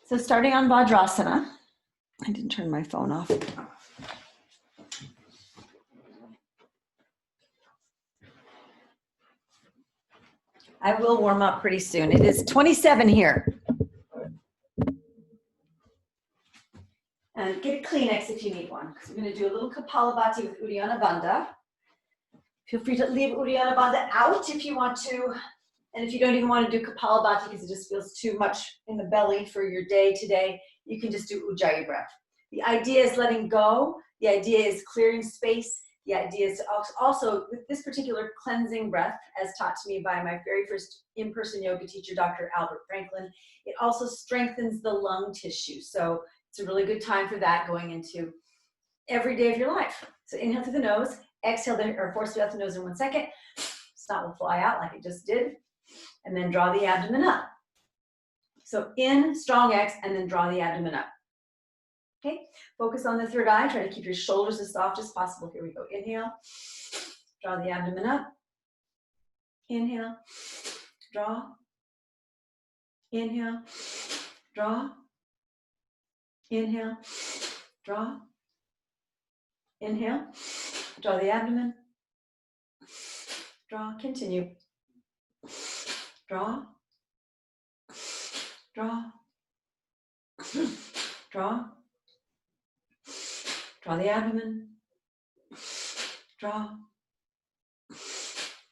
So starting on Vajrasana, I didn't turn my phone off. I will warm up pretty soon. It is 27 here. And get a Kleenex if you need one, because we're going to do a little Kapalabhati with Uddiyana Bandha. Feel free to leave Uddiyana Bandha out if you want to. And if you don't even want to do Kapalabhati because it just feels too much in the belly for your day today, you can just do Ujjayi breath. The idea is letting go. The idea is clearing space. The idea is to also, with this particular cleansing breath, as taught to me by my very first in-person yoga teacher, Dr. Albert Franklin, it also strengthens the lung tissue. So it's a really good time for that going into every day of your life. So inhale through the nose, exhale or force breath through the nose in 1 second. Snot will fly out like it just did. And then draw the abdomen up. So in, strong X, and then draw the abdomen up. Okay, focus on the third eye. Try to keep your shoulders as soft as possible. Here we go. Inhale, draw the abdomen up. Inhale, draw. Inhale, draw. Inhale, draw. Inhale, draw the abdomen. Draw, continue. Draw, draw, draw, draw the abdomen, draw,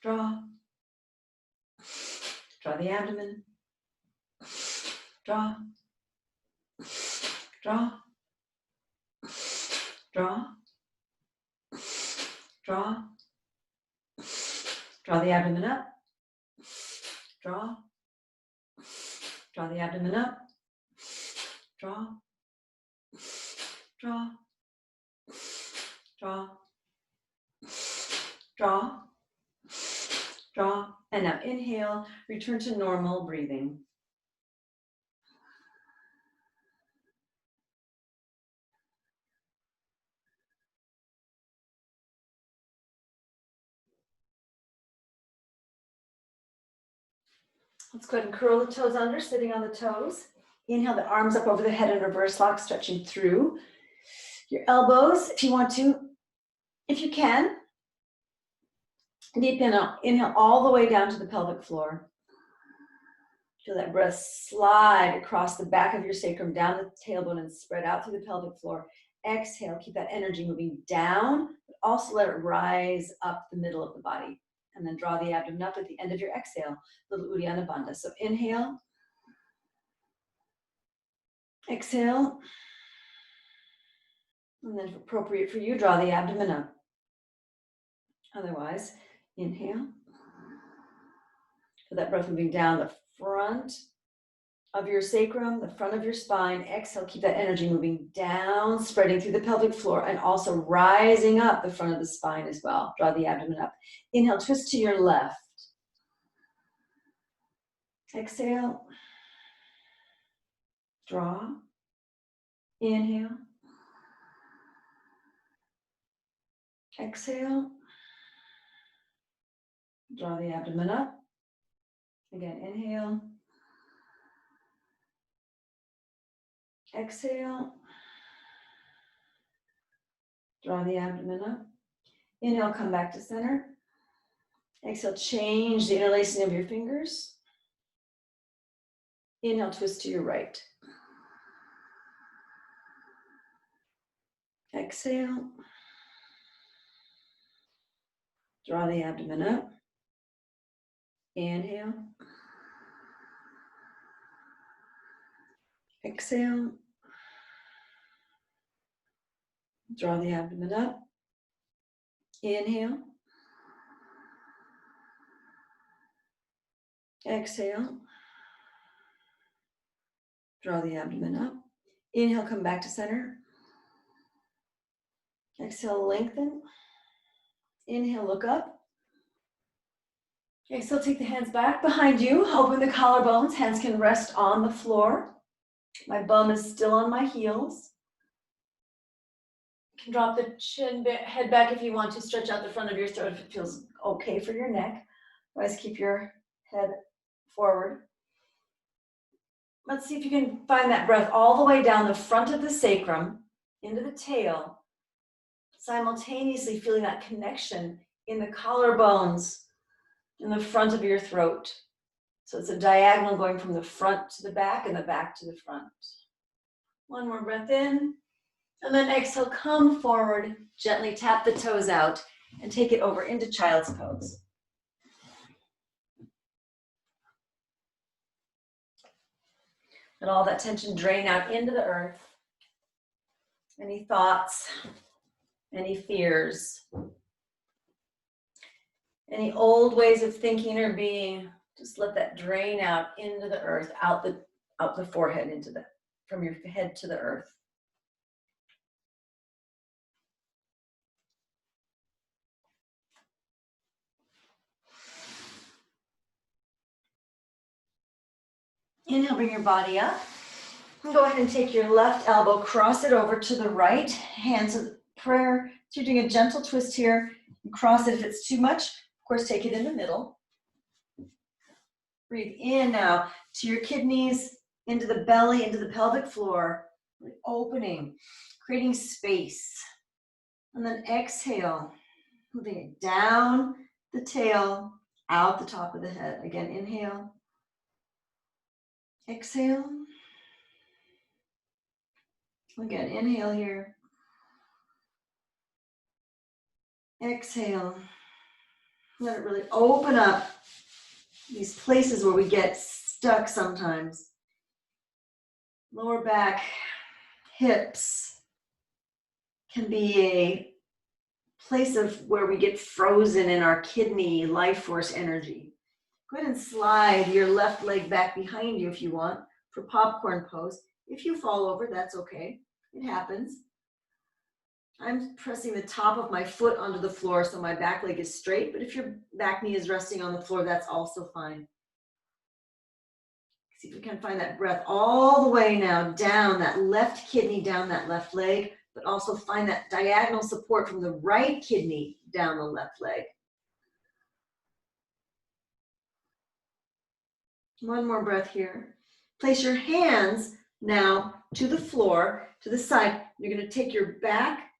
draw, draw the abdomen, draw, draw, draw, draw, draw the abdomen up. Draw, draw the abdomen up, draw, draw, draw, draw, draw, and now inhale, return to normal breathing. Let's go ahead and curl the toes under, sitting on the toes. Inhale the arms up over the head in reverse lock, stretching through your elbows if you want to, if you can. Deep inhale all the way down to the pelvic floor. Feel that breath slide across the back of your sacrum, down the tailbone, and spread out through the pelvic floor. Exhale, keep that energy moving down, but also let it rise up the middle of the body. And then draw the abdomen up at the end of your exhale, little Uddiyana Bandha. So inhale, exhale, and then if appropriate for you, draw the abdomen up. Otherwise, inhale. Feel that breath moving down the front of your sacrum, the front of your spine. Exhale, keep that energy moving down, spreading through the pelvic floor, and also rising up the front of the spine as well. Draw the abdomen up. Inhale, twist to your left. Exhale, draw, inhale, exhale, draw the abdomen up. Again, inhale, exhale, draw the abdomen up. Inhale, come back to center. Exhale, change the interlacing of your fingers. Inhale, twist to your right. Exhale. Draw the abdomen up. Inhale. Exhale. Draw the abdomen up. Inhale. Exhale. Draw the abdomen up. Inhale, come back to center. Exhale, lengthen. Inhale, look up. Exhale, take the hands back behind you. Open the collarbones. Hands can rest on the floor. My bum is still on my heels. You can drop the head back if you want to. Stretch out the front of your throat if it feels okay for your neck. Otherwise, keep your head forward. Let's see if you can find that breath all the way down the front of the sacrum, into the tail, simultaneously feeling that connection in the collarbones, in the front of your throat. So it's a diagonal going from the front to the back and the back to the front. One more breath in, and then exhale, come forward, gently tap the toes out, and take it over into child's pose. Let all that tension drain out into the earth. Any thoughts, any fears, any old ways of thinking or being, just let that drain out into the earth, out the forehead, from your head to the earth. Inhale, bring your body up. And go ahead and take your left elbow, cross it over to the right, hands of prayer. So you're doing a gentle twist here. Cross it if it's too much. Of course, take it in the middle. Breathe in now to your kidneys, into the belly, into the pelvic floor. Opening, creating space. And then exhale, moving it down the tail, out the top of the head. Again, inhale. Exhale. Again, inhale here. Exhale. Let it really open up these places where we get stuck sometimes. Lower back, hips can be a place of where we get frozen in our kidney life force energy. Go ahead and slide your left leg back behind you if you want for popcorn pose. If you fall over, that's okay. It happens. I'm pressing the top of my foot onto the floor so my back leg is straight, but if your back knee is resting on the floor, that's also fine. See if we can find that breath all the way now down that left kidney, down that left leg, but also find that diagonal support from the right kidney down the left leg. One more breath here. Place your hands now to the floor, to the side. You're going to take your back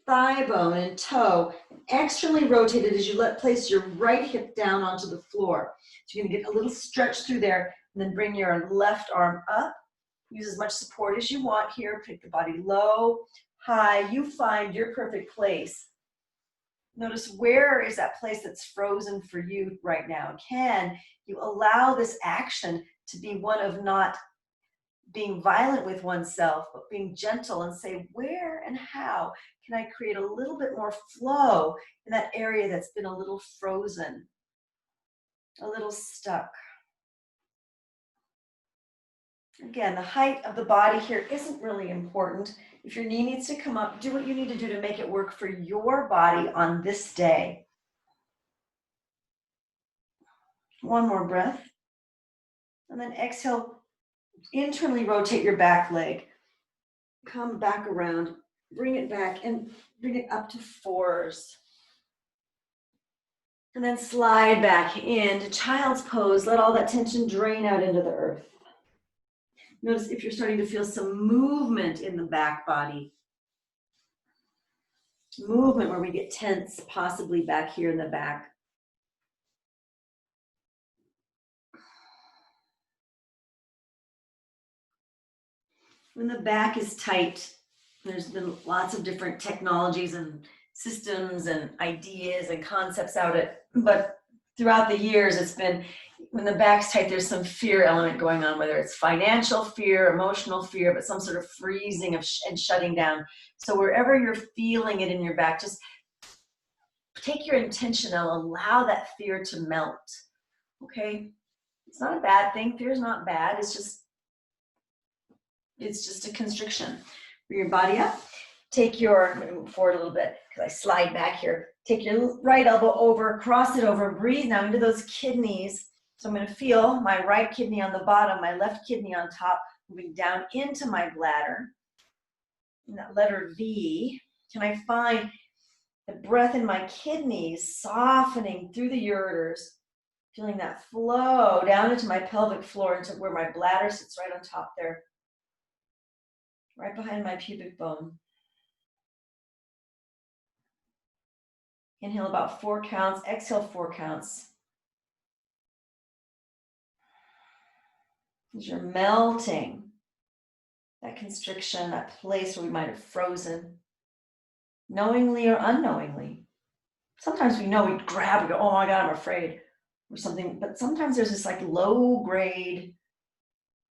thigh bone and toe externally rotated as you place your right hip down onto the floor. So you're going to get a little stretch through there, and then bring your left arm up. Use as much support as you want here. Pick the body low, high. You find your perfect place. Notice where is that place that's frozen for you right now. Can you allow this action to be one of not being violent with oneself, but being gentle and say, where and how can I create a little bit more flow in that area that's been a little frozen, a little stuck. Again, the height of the body here isn't really important. If your knee needs to come up, do what you need to do to make it work for your body on this day. One more breath. And then exhale, internally rotate your back leg. Come back around, bring it back and bring it up to fours. And then slide back into child's pose. Let all that tension drain out into the earth. Notice if you're starting to feel some movement in the back body. Movement where we get tense, possibly back here in the back. When the back is tight, there's been lots of different technologies and systems and ideas and concepts out it, but throughout the years, it's been, when the back's tight, there's some fear element going on, whether it's financial fear, emotional fear, but some sort of freezing and shutting down. So wherever you're feeling it in your back, just take your intention and allow that fear to melt, okay? It's not a bad thing. Fear is not bad. It's just a constriction. Bring your body up. Take your, I'm going to move forward a little bit because I slide back here. Take your right elbow over, cross it over, breathe now into those kidneys. So I'm going to feel my right kidney on the bottom, my left kidney on top, moving down into my bladder. And that letter V, can I find the breath in my kidneys softening through the ureters, Feeling that flow down into my pelvic floor, into where my bladder sits right on top there, right behind my pubic bone. Inhale about 4 counts, exhale 4 counts. As you're melting that constriction, that place where we might have frozen, knowingly or unknowingly. Sometimes we know, we grab, we go, oh my God, I'm afraid, or something, but sometimes there's this like low grade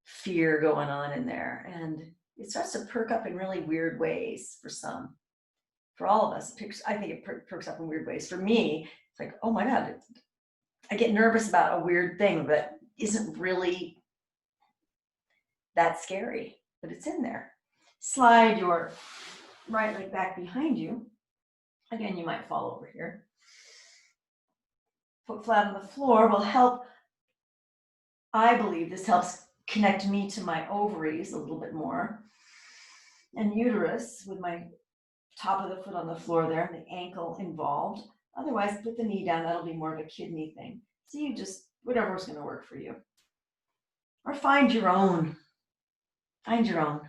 fear going on in there, and it starts to perk up in really weird ways for some. For all of us, I think it perks up in weird ways. For me, it's like, oh my God, I get nervous about a weird thing that isn't really that scary, but it's in there. Slide your right leg back behind you. Again, you might fall over here. Foot flat on the floor will help. I believe this helps connect me to my ovaries a little bit more, and uterus with my top of the foot on the floor there, and the ankle involved. Otherwise, put the knee down. That'll be more of a kidney thing. So you just, whatever's going to work for you. Or find your own. Find your own.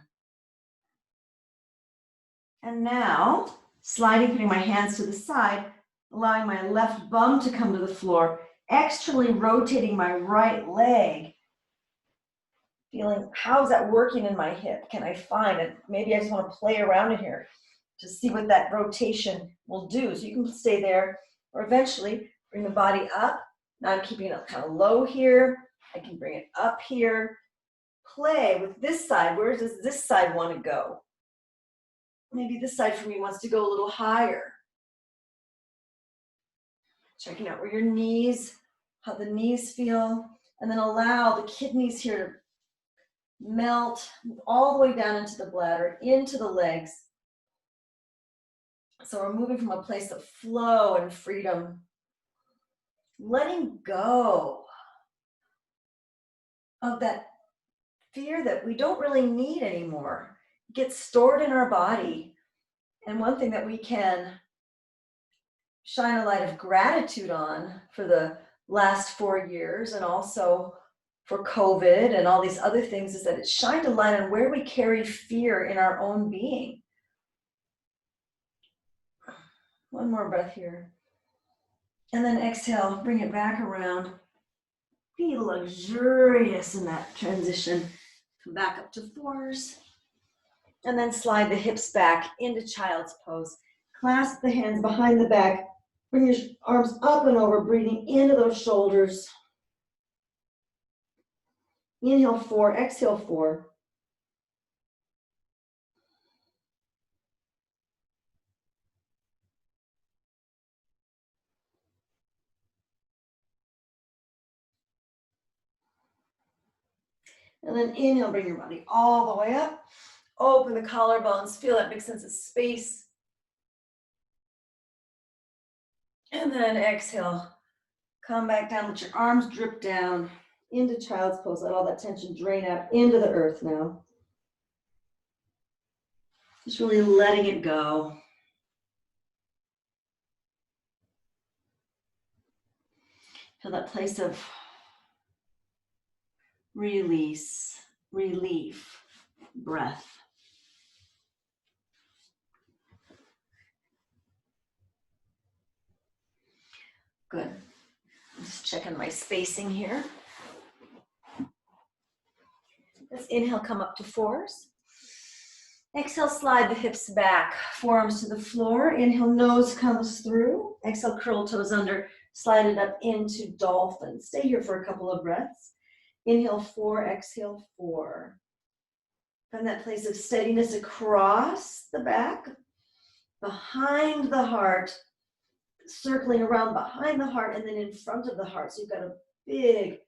And now, sliding, putting my hands to the side, allowing my left bum to come to the floor, externally rotating my right leg, feeling, how's that working in my hip? Can I find it? Maybe I just want to play around in here to see what that rotation will do. So you can stay there, or eventually bring the body up. Now I'm keeping it kind of low here. I can bring it up here. Play with this side. Where does this side want to go? Maybe this side for me wants to go a little higher. Checking out where your knees, how the knees feel, and then allow the kidneys here to melt all the way down into the bladder, into the legs. So we're moving from a place of flow and freedom, letting go of that fear that we don't really need anymore. It gets stored in our body. And one thing that we can shine a light of gratitude on for the last 4 years, and also for COVID and all these other things, is that it shined a light on where we carry fear in our own being. One more breath here. And then exhale, bring it back around. Be luxurious in that transition. Come back up to 4s. And then slide the hips back into child's pose. Clasp the hands behind the back. Bring your arms up and over, breathing into those shoulders. Inhale 4, exhale 4. And then inhale, bring your body all the way up. Open the collarbones, feel that big sense of space. And then exhale, come back down, let your arms drip down into child's pose. Let all that tension drain out into the earth now. Just really letting it go. Feel that place of release, relief, breath. Good. I'm just checking my spacing here. Let's inhale, come up to 4s. Exhale, slide the hips back, forearms to the floor. Inhale, nose comes through. Exhale, curl toes under, slide it up into dolphin. Stay here for a couple of breaths. Inhale 4, exhale 4. Find that place of steadiness across the back, behind the heart, circling around behind the heart and then in front of the heart. So you've got a big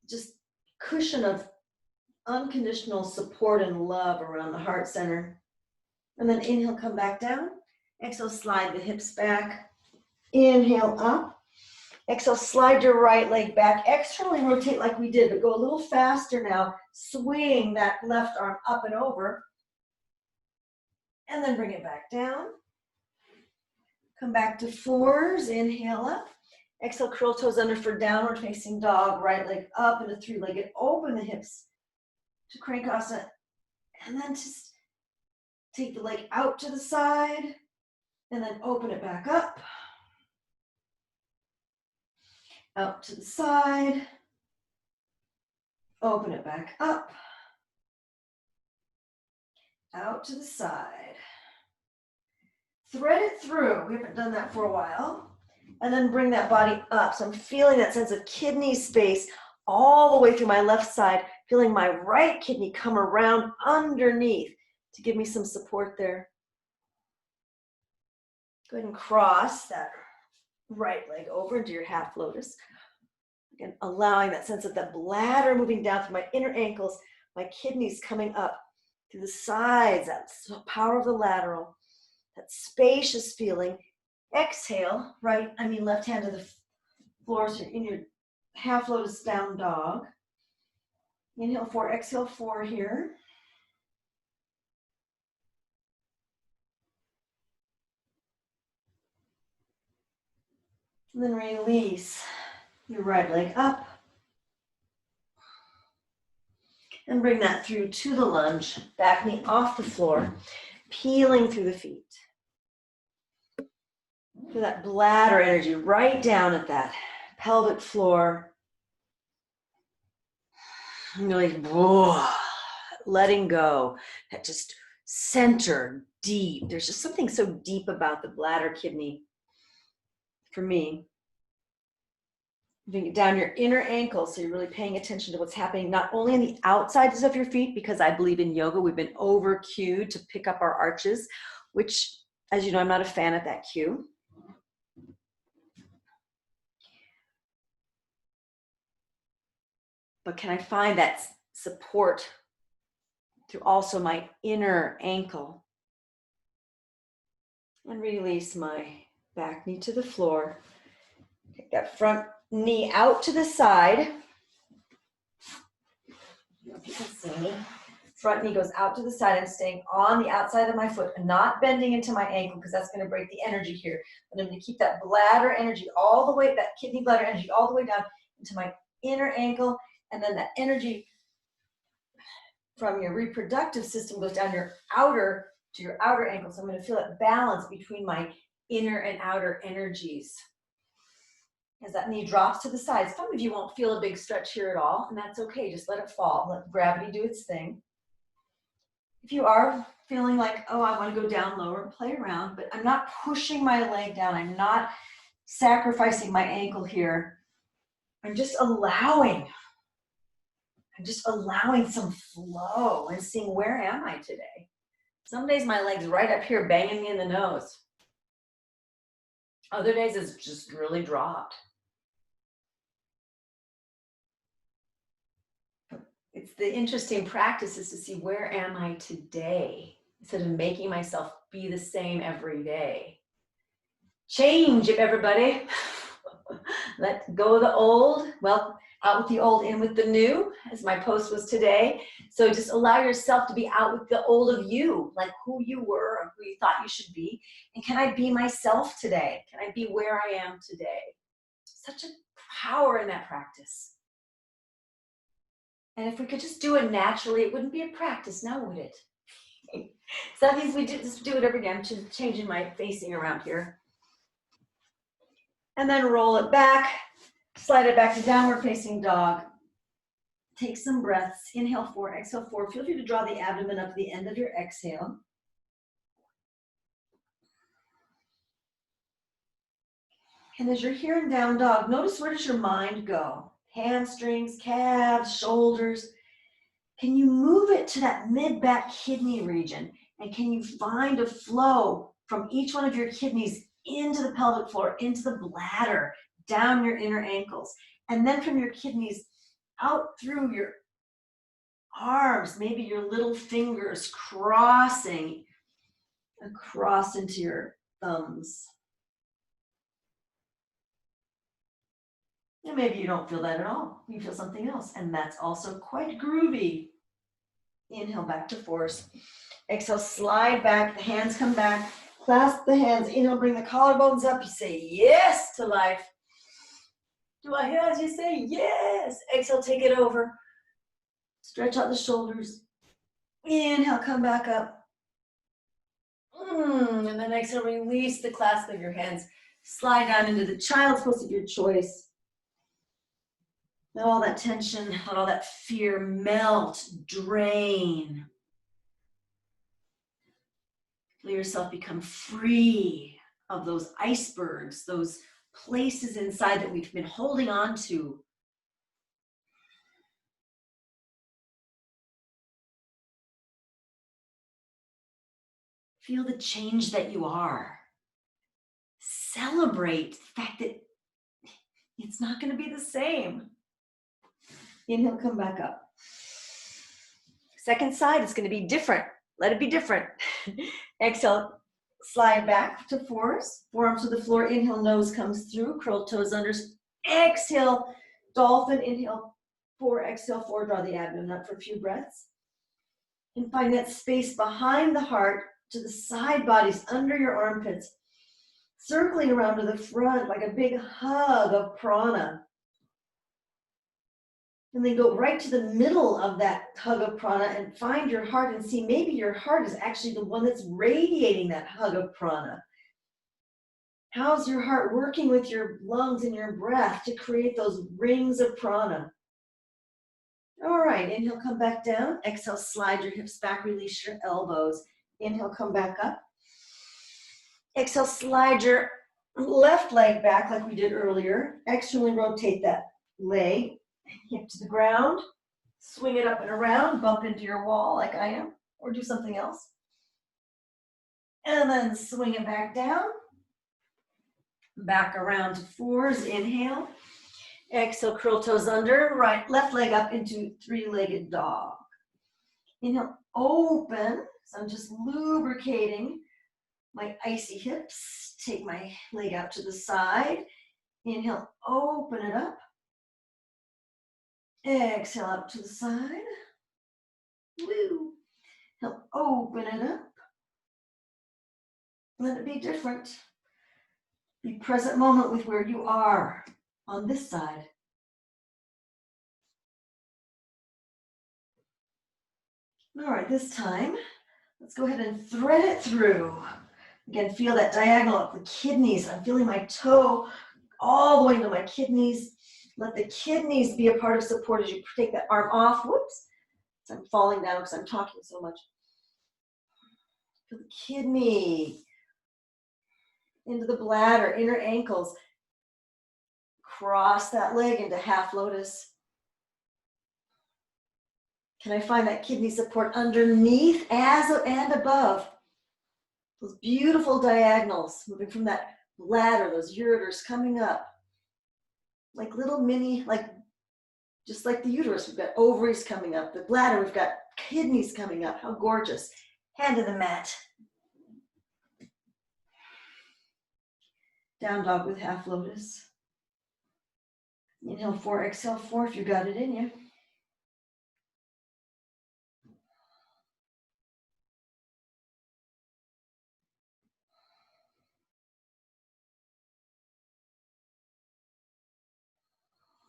just cushion of unconditional support and love around the heart center. And then inhale, come back down. Exhale, slide the hips back. Inhale up. Exhale, slide your right leg back. Externally rotate like we did, but go a little faster now. Swing that left arm up and over. And then bring it back down. Come back to 4s. Inhale up. Exhale, curl toes under for downward facing dog. Right leg up into three-legged. Open the hips to Crankasana. And then just take the leg out to the side. And then open it back up. Out to the side. Open it back up. Out to the side. Thread it through. We haven't done that for a while. And then bring that body up. So I'm feeling that sense of kidney space all the way through my left side, feeling my right kidney come around underneath to give me some support there. Go ahead and cross that right leg over into your half lotus. Again, allowing that sense of the bladder moving down through my inner ankles, my kidneys coming up through the sides, that power of the lateral, that spacious feeling. Exhale, left hand to the floor, so you're in your half lotus down dog. Inhale 4, exhale 4 here. And then release your right leg up. And bring that through to the lunge, back knee off the floor, peeling through the feet. Feel that bladder energy right down at that pelvic floor. And really, letting go, that just center, deep. There's just something so deep about the bladder kidney for me. Bring it down your inner ankle, so you're really paying attention to what's happening, not only on the outsides of your feet, because I believe in yoga, we've been over cued to pick up our arches, which, as you know, I'm not a fan of that cue. But can I find that support through also my inner ankle? And release my back knee to the floor. Take that front knee out to the side. I don't know if you can see me. Front knee goes out to the side. I'm staying on the outside of my foot and not bending into my ankle because that's going to break the energy here. But I'm going to keep that bladder energy all the way, that kidney bladder energy all the way down into my inner ankle. And then that energy from your reproductive system goes down your outer to your outer ankle. So I'm going to feel that balance between my inner and outer energies. As that knee drops to the side. Some of you won't feel a big stretch here at all, and that's okay. Just let it fall. Let gravity do its thing. If you are feeling like, oh, I want to go down lower, play around, but I'm not pushing my leg down. I'm not sacrificing my ankle here. I'm just allowing some flow and seeing, where am I today? Some days my leg's right up here banging me in the nose. Other days it's just really dropped. It's the interesting practice is to see, where am I today? Instead of making myself be the same every day. Change it, everybody. Let go of the old. Well, out with the old, in with the new, as my post was today. So just allow yourself to be out with the old of you, like who you were or who you thought you should be. And can I be myself today? Can I be where I am today? Such a power in that practice. And if we could just do it naturally, it wouldn't be a practice now, would it? So that means we just do it every day. I'm changing my facing around here. And then roll it back, slide it back to downward facing dog. Take some breaths. Inhale 4, exhale 4. Feel free to draw the abdomen up to the end of your exhale. And as you're here in down dog, notice, where does your mind go? Hamstrings, calves, shoulders. Can you move it to that mid-back kidney region? And can you find a flow from each one of your kidneys into the pelvic floor, into the bladder, down your inner ankles? And then from your kidneys out through your arms, maybe your little fingers crossing across into your thumbs. And maybe you don't feel that at all. You feel something else, and that's also quite groovy. Inhale back to force. Exhale, slide back, the hands come back. Clasp the hands. Inhale, bring the collarbones up. You say yes to life. Do I hear as you say yes? Exhale, take it over. Stretch out the shoulders. Inhale, come back up. And then exhale, release the clasp of your hands. Slide down into the child's pose of your choice. Let all that tension, let all that fear melt, drain. Let yourself become free of those icebergs, those places inside that we've been holding on to. Feel the change that you are. Celebrate the fact that it's not going to be the same. Inhale, come back up. Second side is going to be different. Let it be different. Exhale, slide back to fours. Forearms to the floor. Inhale, nose comes through. Curl toes under. Exhale, dolphin. Inhale, four. Exhale, four. Draw the abdomen up for a few breaths. And find that space behind the heart to the side bodies under your armpits. Circling around to the front like a big hug of prana. And then go right to the middle of that hug of prana and find your heart and see maybe your heart is actually the one that's radiating that hug of prana. How's your heart working with your lungs and your breath to create those rings of prana? All right, inhale, come back down. Exhale, slide your hips back, release your elbows. Inhale, come back up. Exhale, slide your left leg back like we did earlier. Externally rotate that leg. Hip to the ground, swing it up and around, bump into your wall like I am, or do something else. And then swing it back down, back around to fours, inhale. Exhale, curl toes under, right, left leg up into three-legged dog. Inhale, open, so I'm just lubricating my icy hips. Take my leg out to the side. Inhale, open it up. Exhale up to the side. Woo. Now open it up. Let it be different. Be present moment with where you are on this side. All right, this time, let's go ahead and thread it through. Again, feel that diagonal up the kidneys. I'm feeling my toe all the way into my kidneys. Let the kidneys be a part of support as you take that arm off. Whoops. So I'm falling down because I'm talking so much. Feel the kidney into the bladder, inner ankles. Cross that leg into half lotus. Can I find that kidney support underneath and above? Those beautiful diagonals moving from that bladder, those ureters coming up. Like little mini, just like the uterus, we've got ovaries coming up. The bladder, we've got kidneys coming up. How gorgeous. Hand to the mat. Down dog with half lotus. Inhale, four, exhale, four, if you got it in you.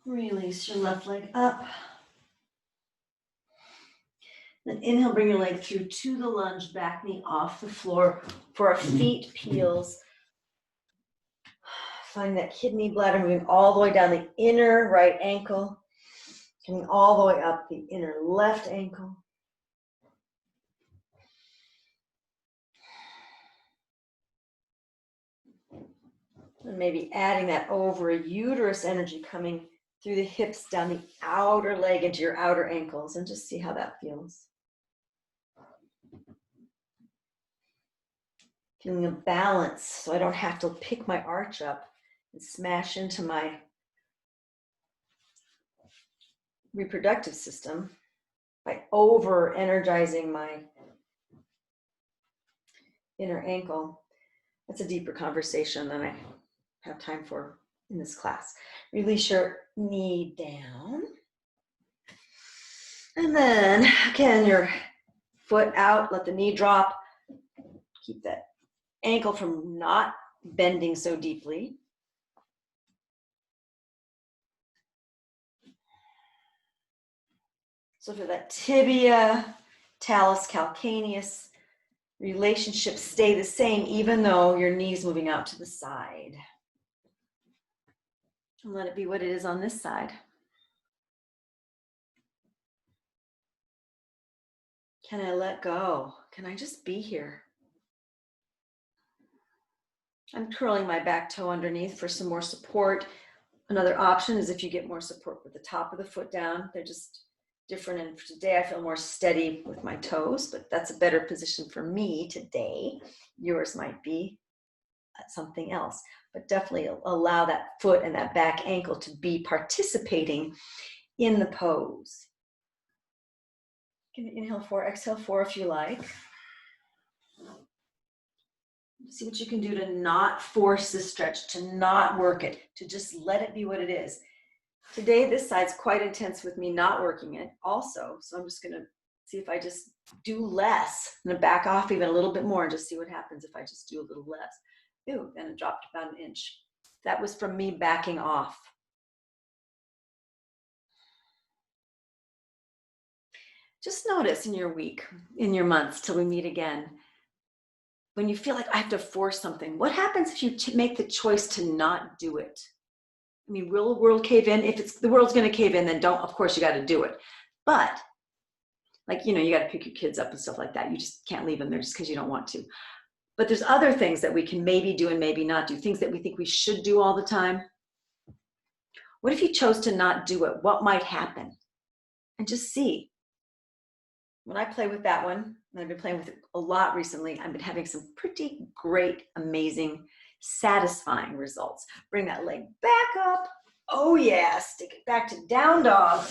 Release your left leg up. Then inhale, bring your leg through to the lunge, back knee off the floor for a feet peels. Find that kidney bladder moving all the way down the inner right ankle, coming all the way up the inner left ankle. And maybe adding that over uterus energy coming through the hips down the outer leg into your outer ankles, and just see how that feels. Feeling a balance so I don't have to pick my arch up and smash into my reproductive system by over energizing my inner ankle. That's a deeper conversation than I have time for in this class. Release your knee down. And then again, your foot out, let the knee drop. Keep that ankle from not bending so deeply. So for that tibia, talus, calcaneus relationship stay the same even though your knee's moving out to the side. And let it be what it is on this side. Can I let go? Can I just be here? I'm curling my back toe underneath for some more support. Another option is if you get more support with the top of the foot down. They're just different. And for today, I feel more steady with my toes, but that's a better position for me today. Yours might be something else, but definitely allow that foot and that back ankle to be participating in the pose. You can inhale 4, exhale 4 if you like. See what you can do to not force the stretch, to not work it, to just let it be what it is. Today, this side's quite intense with me not working it also. So I'm just gonna see if I just do less. I'm gonna back off even a little bit more and just see what happens if I just do a little less. Ooh, then it dropped about an inch. That was from me backing off. Just notice in your week, in your months, till we meet again, when you feel like I have to force something, what happens if you make the choice to not do it? I mean, will the world cave in? If it's the world's going to cave in, then don't, of course, you got to do it. But like, you got to pick your kids up and stuff like that. You just can't leave them there just because you don't want to. But there's other things that we can maybe do and maybe not do, things that we think we should do all the time. What if you chose to not do it? What might happen? And just see. When I play with that one, and I've been playing with it a lot recently, I've been having some pretty great, amazing, satisfying results. Bring that leg back up. Oh yeah, stick it back to down dog.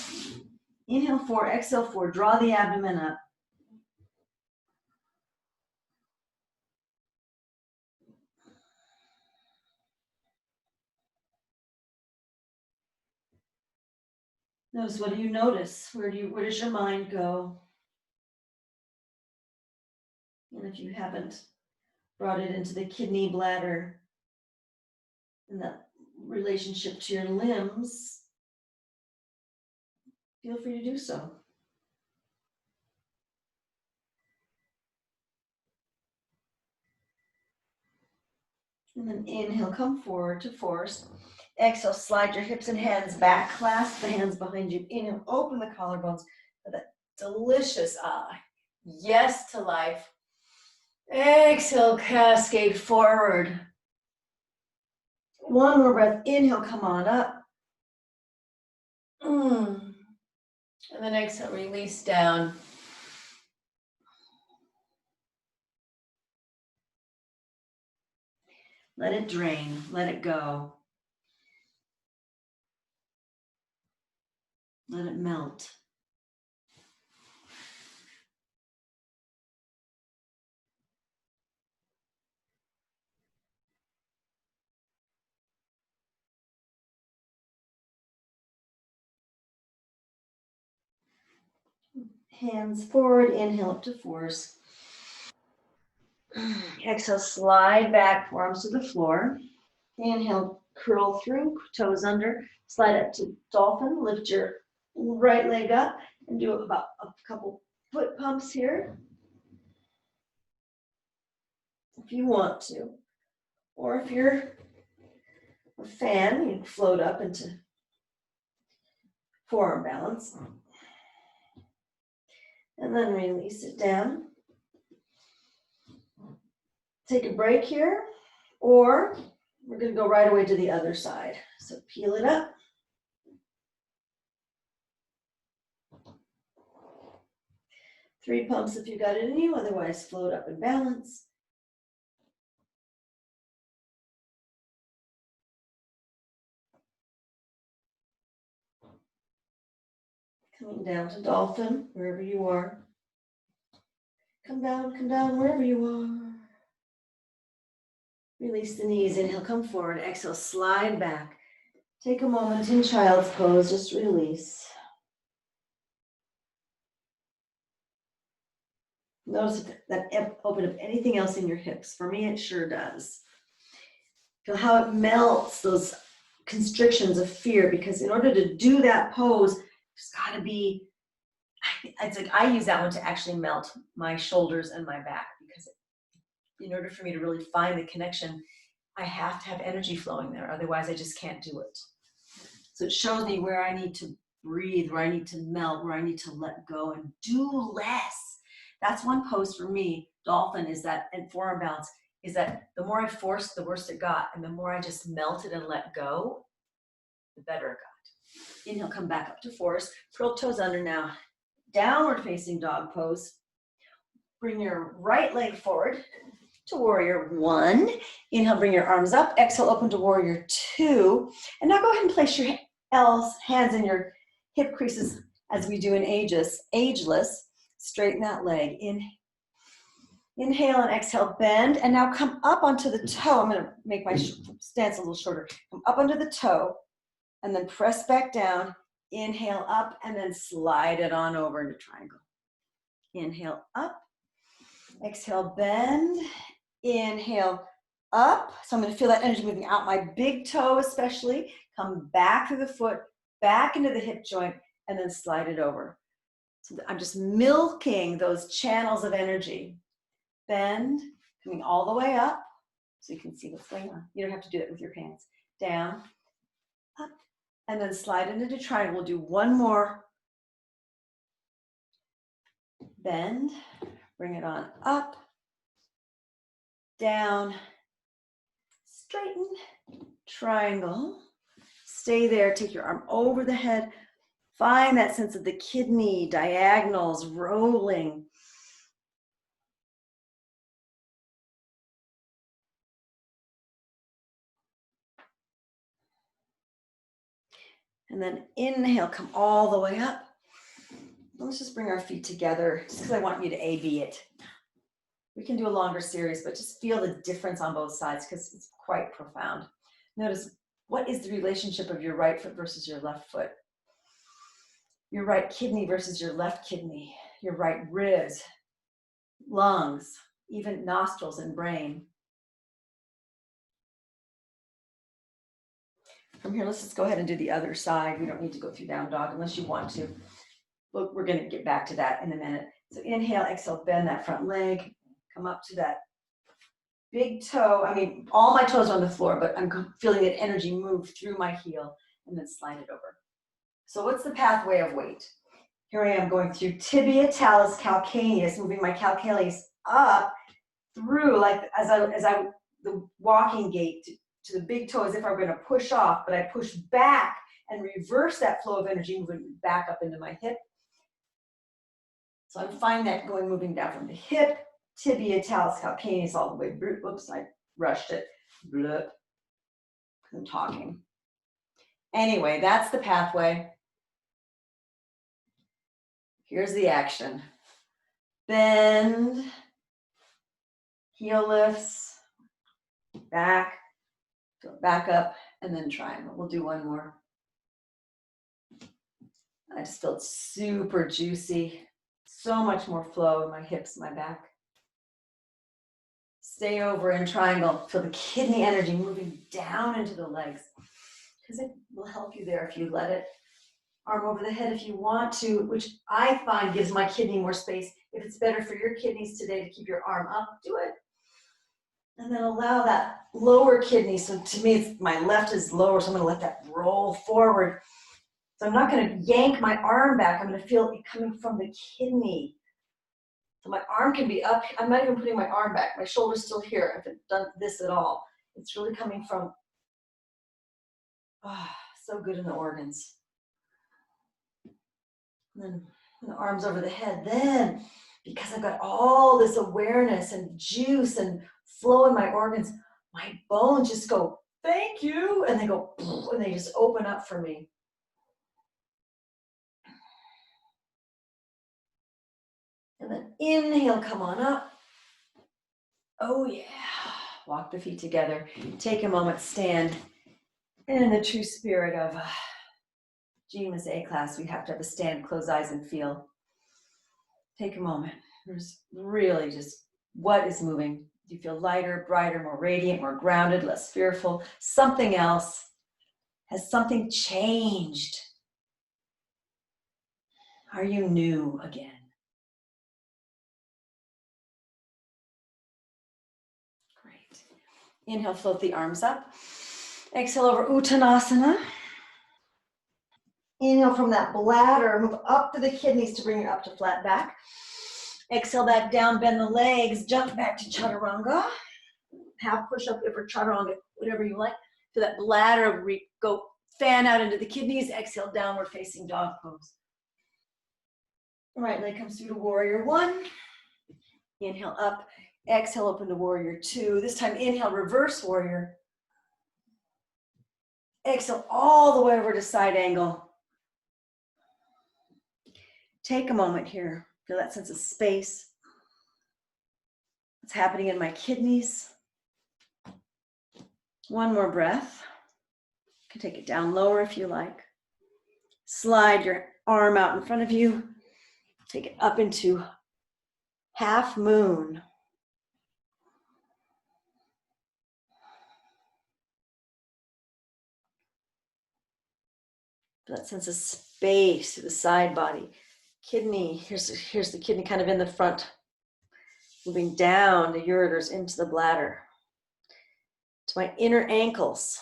Inhale 4, exhale 4, draw the abdomen up. Notice, what do you notice? Where does your mind go? And if you haven't brought it into the kidney, bladder, and that relationship to your limbs, feel free to do so. And then inhale, come forward to force. Exhale, slide your hips and hands back, clasp the hands behind you. Inhale, open the collarbones for that delicious yes to life. Exhale, cascade forward. One more breath. Inhale, come on up. And then exhale, release down. Let it drain. Let it go. Let it melt. Hands forward. Inhale up to force. Exhale, slide back, forearms to the floor. Inhale, curl through, toes under, slide up to dolphin, lift your right leg up and do about a couple foot pumps here if you want to. Or if you're a fan, you can float up into forearm balance. And then release it down. Take a break here, or we're going to go right away to the other side. So peel it up. Three pumps if you got it in you, otherwise float up and balance. Coming down to dolphin, wherever you are. Come down wherever you are. Release the knees, inhale, come forward, exhale, slide back. Take a moment in child's pose, just release. Notice if that open up anything else in your hips. For me, it sure does. Feel how it melts those constrictions of fear, because in order to do that pose, there's got to be it's like I use that one to actually melt my shoulders and my back, because in order for me to really find the connection, I have to have energy flowing there. Otherwise, I just can't do it. So it shows me where I need to breathe, where I need to melt, where I need to let go and do less. That's one pose for me, dolphin, is that, and forearm balance, is that the more I forced, the worse it got. And the more I just melted and let go, the better it got. Inhale, come back up to force. Curl toes under now. Downward facing dog pose. Bring your right leg forward to warrior one. Inhale, bring your arms up. Exhale, open to warrior two. And now go ahead and place your hands in your hip creases as we do in ageless. Straighten that leg. Inhale and exhale, bend. And now come up onto the toe. I'm gonna make my stance a little shorter. Come up onto the toe and then press back down. Inhale up and then slide it on over into triangle. Inhale up. Exhale, bend. Inhale up. So I'm going to feel that energy moving out my big toe especially. Come back through the foot, back into the hip joint, and then slide it over. So I'm just milking those channels of energy. Bend, coming all the way up so you can see what's going on. You don't have to do it with your hands. Down, up, and then slide into triangle. We'll do one more. Bend, bring it on up, down, straighten, triangle. Stay there, take your arm over the head. Find that sense of the kidney, diagonals, rolling. And then inhale, come all the way up. Let's just bring our feet together, just because I want you to A-B it. We can do a longer series, but just feel the difference on both sides because it's quite profound. Notice, what is the relationship of your right foot versus your left foot? Your right kidney versus your left kidney, your right ribs, lungs, even nostrils and brain. From here, let's just go ahead and do the other side. We don't need to go through down dog unless you want to. Look, we're going to get back to that in a minute. So inhale, exhale, bend that front leg. Come up to that big toe. I mean, all my toes are on the floor, but I'm feeling that energy move through my heel and then slide it over. So what's the pathway of weight? Here I am going through tibia, talus, calcaneus, moving my calcaneus up through, like as I the walking gait to the big toe, as if I were going to push off, but I push back and reverse that flow of energy, moving back up into my hip. So I'm finding that moving down from the hip, tibia, talus, calcaneus, all the way. Whoops, I rushed it. Bloop. I'm talking. Anyway, that's the pathway. Here's the action. Bend, heel lifts, back, go back up, and then triangle. We'll do one more. I just felt super juicy. So much more flow in my hips, my back. Stay over in triangle. Feel the kidney energy moving down into the legs, because it will help you there if you let it. Arm over the head if you want to, which I find gives my kidney more space. If it's better for your kidneys today to keep your arm up, do it. And then allow that lower kidney. So to me, my left is lower, so I'm going to let that roll forward. So I'm not going to yank my arm back. I'm going to feel it coming from the kidney. So my arm can be up. I'm not even putting my arm back. My shoulder's still here. I haven't done this at all. It's really coming from, so good in the organs. And then the arms over the head. Then, because I've got all this awareness and juice and flow in my organs, my bones just go, thank you. And they go, and they just open up for me. And then inhale, come on up. Oh yeah. Walk the feet together. Take a moment, stand. And in the true spirit of Jima's A class, we have to have a stand, close eyes, and feel. Take a moment. There's really just what is moving. Do you feel lighter, brighter, more radiant, more grounded, less fearful? Something else? Has something changed? Are you new again? Great. Inhale, float the arms up. Exhale over Uttanasana. Inhale from that bladder, move up to the kidneys to bring you up to flat back. Exhale back down, bend the legs, jump back to chaturanga. Half push-up or chaturanga, whatever you like. So that bladder, go fan out into the kidneys. Exhale, downward facing dog pose. Right leg comes through to warrior one. Inhale up, exhale open to warrior two. This time inhale, reverse warrior. Exhale all the way over to side angle. Take a moment here. Feel that sense of space. What's happening in my kidneys? One more breath. You can take it down lower if you like. Slide your arm out in front of you. Take it up into half moon. That sense of space through the side body. Kidney, here's the kidney kind of in the front. Moving down the ureters into the bladder. To my inner ankles.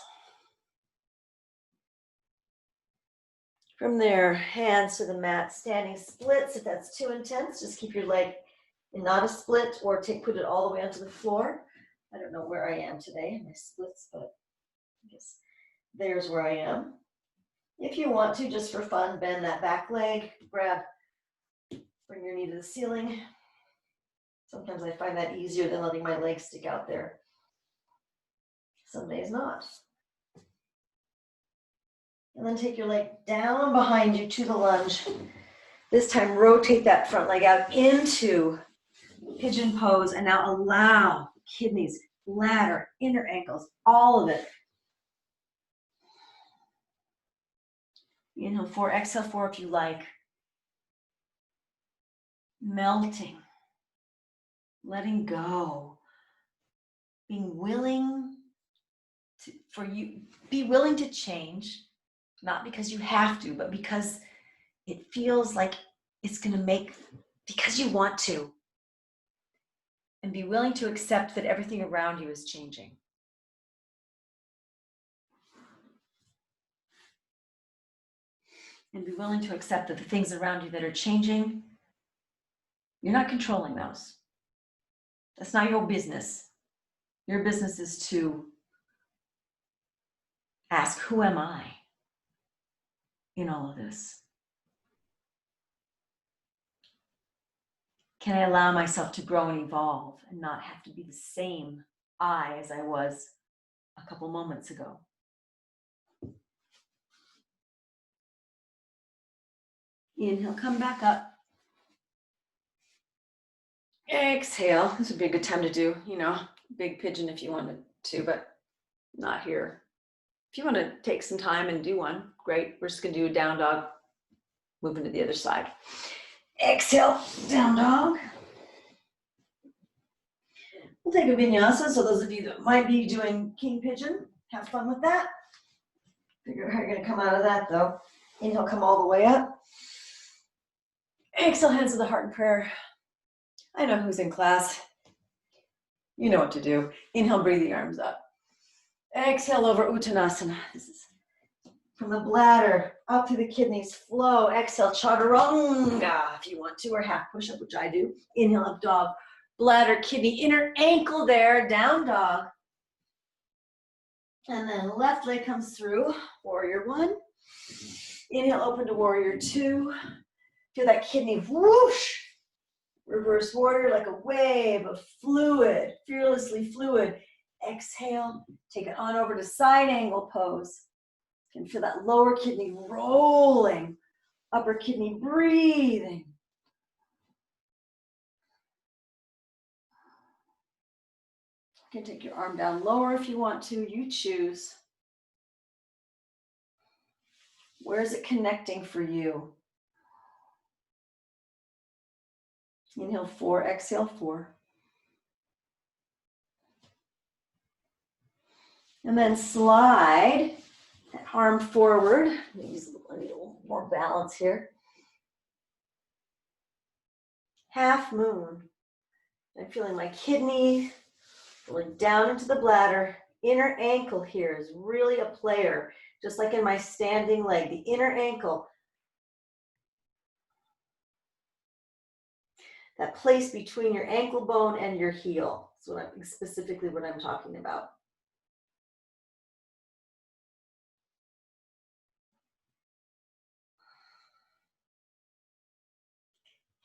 From there, hands to the mat, standing splits. If that's too intense, just keep your leg in not a split or put it all the way onto the floor. I don't know where I am today in my splits, but I guess there's where I am. If you want to, just for fun, bend that back leg, bring your knee to the ceiling. Sometimes I find that easier than letting my legs stick out there. Some days not. And then take your leg down behind you to the lunge. This time rotate that front leg out into pigeon pose and now allow kidneys, bladder, inner ankles, all of it. Inhale 4, exhale 4 if you like. Melting, letting go, being willing be willing to change, not because you have to, but because it feels like it's going to because you want to. And be willing to accept that everything around you is changing. And be willing to accept that the things around you that are changing, you're not controlling those. That's not your business. Your business is to ask, who am I in all of this? Can I allow myself to grow and evolve and not have to be the same I as I was a couple moments ago? Inhale, come back up. Exhale. This would be a good time to do, big pigeon if you wanted to, but not here. If you want to take some time and do one, great. We're just going to do a down dog, moving to the other side. Exhale, down dog. We'll take a vinyasa. So those of you that might be doing king pigeon, have fun with that. Figure out how you're going to come out of that though. Inhale, come all the way up. Exhale, hands to the heart in prayer. I know who's in class. You know what to do. Inhale, breathe the arms up. Exhale over Uttanasana. This is from the bladder up to the kidneys. Flow. Exhale, chaturanga if you want to, or half push-up, which I do. Inhale, up dog. Bladder, kidney, inner ankle there, down dog. And then left leg comes through, warrior one. Inhale, open to warrior two. Feel that kidney whoosh. Reverse warrior like a wave of fluid, fearlessly fluid. Exhale, take it on over to side angle pose. You can feel that lower kidney rolling, upper kidney breathing. You can take your arm down lower if you want to, you choose. Where is it connecting for you? Inhale 4, exhale 4. And then slide that arm forward. Use a little more balance here. half moon. I'm feeling my kidney going down into the bladder. Inner ankle here is really a player, just like in my standing leg, the inner ankle. That place between your ankle bone and your heel. That's specifically what I'm talking about.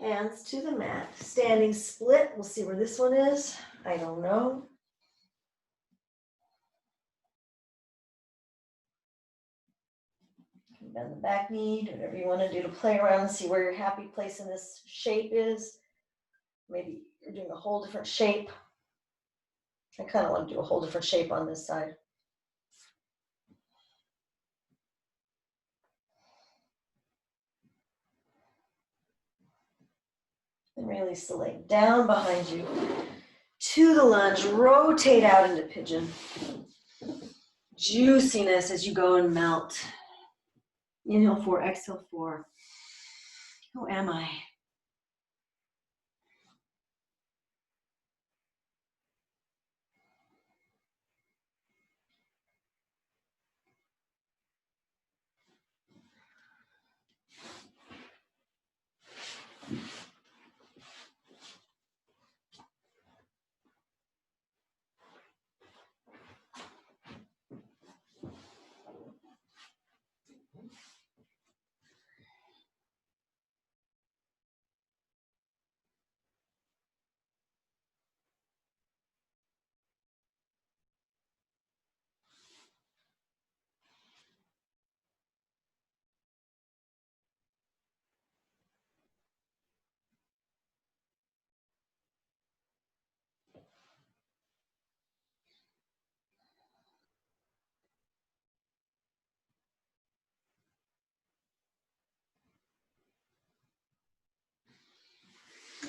Hands to the mat. Standing split. We'll see where this one is. I don't know. Bend the back knee. Do whatever you want to do to play around and see where your happy place in this shape is. Maybe you're doing a whole different shape. I kind of want to do a whole different shape on this side. And release the leg down behind you to the lunge. Rotate out into pigeon. Juiciness as you go and melt. Inhale 4, exhale 4. Who am I?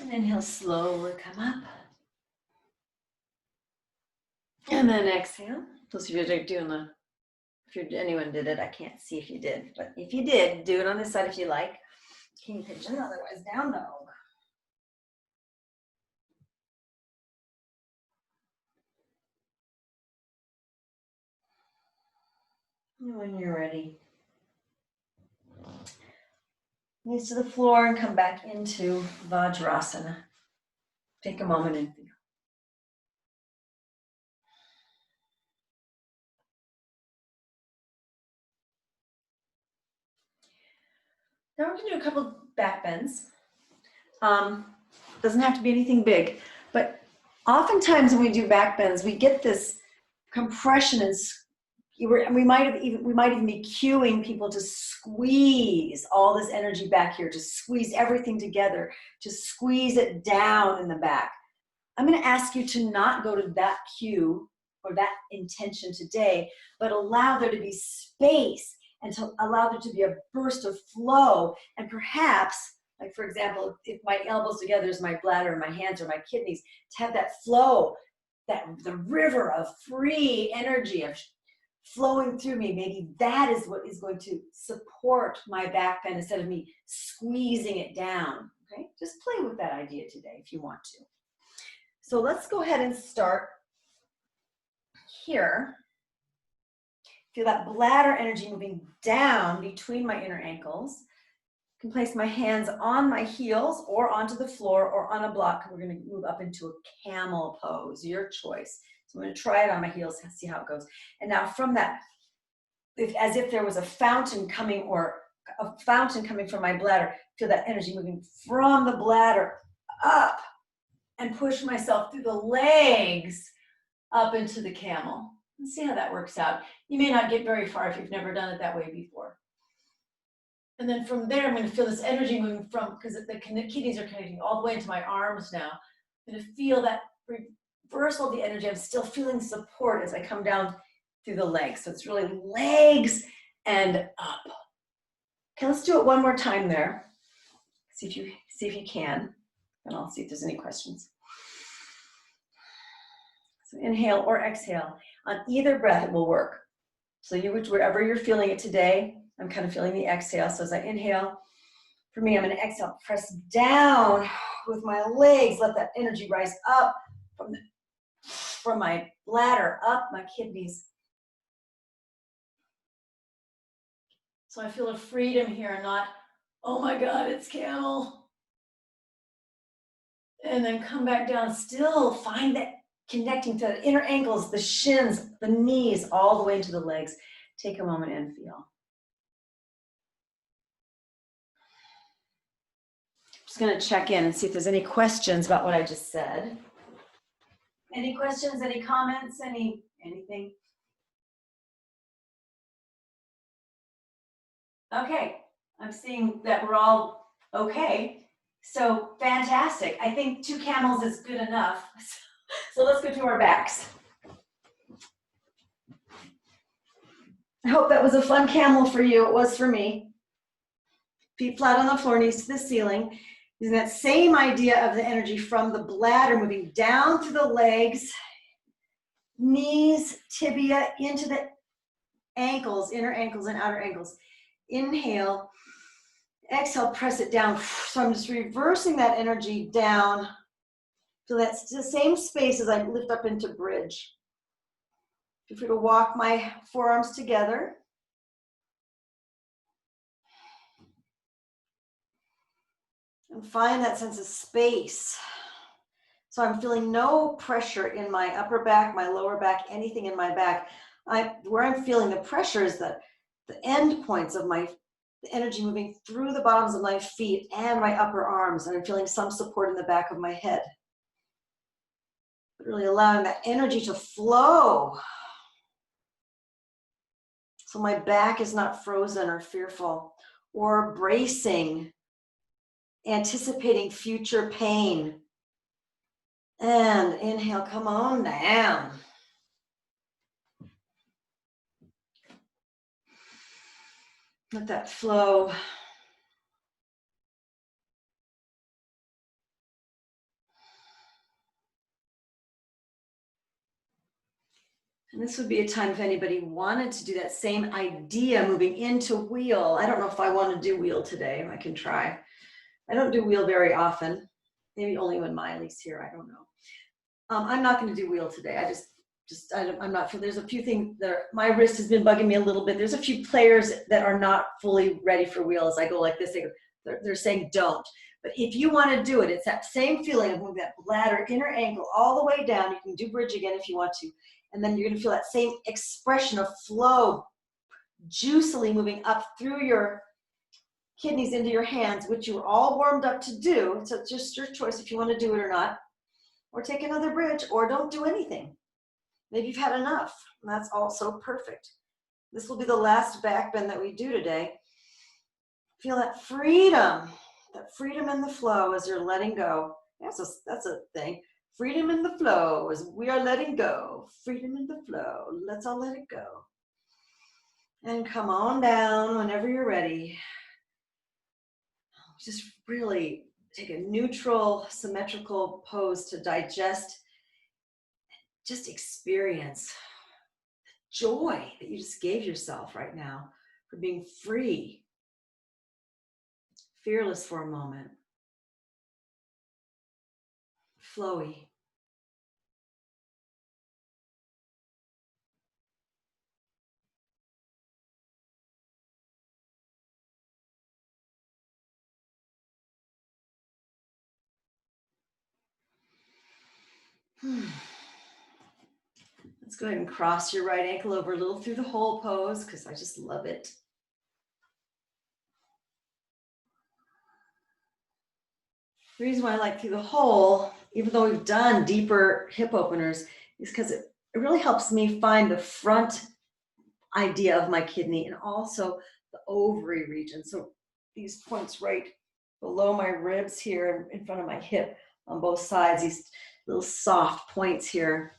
And inhale, slowly come up. And then exhale. Those of you that are doing if anyone did it, I can't see if you did, but if you did, do it on this side if you like. King pigeon, otherwise down dog. And when you're ready, knees to the floor and come back into Vajrasana. Take a moment and feel. Now we're going to do a couple back bends. Doesn't have to be anything big, but oftentimes when we do back bends, we get this compression and we might even be cueing people to squeeze all this energy back here, to squeeze everything together, to squeeze it down in the back. I'm going to ask you to not go to that cue or that intention today, but allow there to be space and to allow there to be a burst of flow. And perhaps, like for example, if my elbows together is my bladder and my hands are my kidneys, to have that flow, the river of free energy of flowing through me, maybe that is what is going to support my back bend instead of me squeezing it down. Okay, just play with that idea today if you want to. So let's go ahead and start here. Feel that bladder energy moving down between my inner ankles. I can place my hands on my heels or onto the floor or on a block. We're going to move up into a camel pose, your choice. So I'm going to try it on my heels and see how it goes. And now from that, as if there was a fountain coming from my bladder, feel that energy moving from the bladder up and push myself through the legs up into the camel. Let's see how that works out. You may not get very far if you've never done it that way before. And then from there, I'm going to feel this energy moving from, because the kidneys are connecting all the way into my arms now. I'm going to feel that reversal of the energy. I'm still feeling support as I come down through the legs. So it's really legs and up. Okay, let's do it one more time there. See if you can, and I'll see if there's any questions. So inhale or exhale. On either breath, it will work. So wherever you're feeling it today, I'm kind of feeling the exhale. So as I inhale, for me, I'm going to exhale, press down with my legs. Let that energy rise up from my bladder, up my kidneys. So I feel a freedom here, not, oh my God, it's camel. And then come back down, still find that connecting to the inner ankles, the shins, the knees, all the way into the legs. Take a moment and feel. Just going to check in and see if there's any questions about what I just said. Any questions, any comments, anything? Okay, I'm seeing that we're all okay. So fantastic. I think 2 camels is good enough. So let's go to our backs. I hope that was a fun camel for you. It was for me. Feet flat on the floor, knees to the ceiling. Using that same idea of the energy from the bladder moving down through the legs, knees, tibia, into the ankles, inner ankles and outer ankles. Inhale, exhale, press it down. So I'm just reversing that energy down. So that's the same space as I lift up into bridge. Feel free to walk my forearms together. And find that sense of space. So I'm feeling no pressure in my upper back, my lower back, anything in my back. Where I'm feeling the pressure is the end points of the energy moving through the bottoms of my feet and my upper arms. And I'm feeling some support in the back of my head. But really allowing that energy to flow. So my back is not frozen or fearful or bracing, anticipating future pain. And inhale, come on down. Let that flow. And this would be a time if anybody wanted to do that same idea, moving into wheel. I don't know if I want to do wheel today. I can try. I don't do wheel very often. Maybe only when Miley's here. I don't know. I'm not going to do wheel today. I'm not. There's a few things that my wrist has been bugging me a little bit. There's a few players that are not fully ready for wheel. As I go like this, they're saying don't. But if you want to do it, it's that same feeling of moving that bladder, inner ankle all the way down. You can do bridge again if you want to. And then you're going to feel that same expression of flow, juicily moving up through your kidneys into your hands, which you were all warmed up to do. So it's just your choice if you want to do it or not. Or take another bridge, or don't do anything. Maybe you've had enough, and that's also perfect. This will be the last back bend that we do today. Feel that freedom in the flow as you're letting go. That's a thing. Freedom in the flow as we are letting go. Freedom in the flow. Let's all let it go. And come on down whenever you're ready. Just really take a neutral, symmetrical pose to digest. Just experience the joy that you just gave yourself right now for being free, fearless for a moment, flowy. Let's go ahead and cross your right ankle over a little through the hole pose because I just love it. The reason why I like through the hole, even though we've done deeper hip openers, is because it really helps me find the front idea of my kidney and also the ovary region. So these points right below my ribs here in front of my hip on both sides, these little soft points here.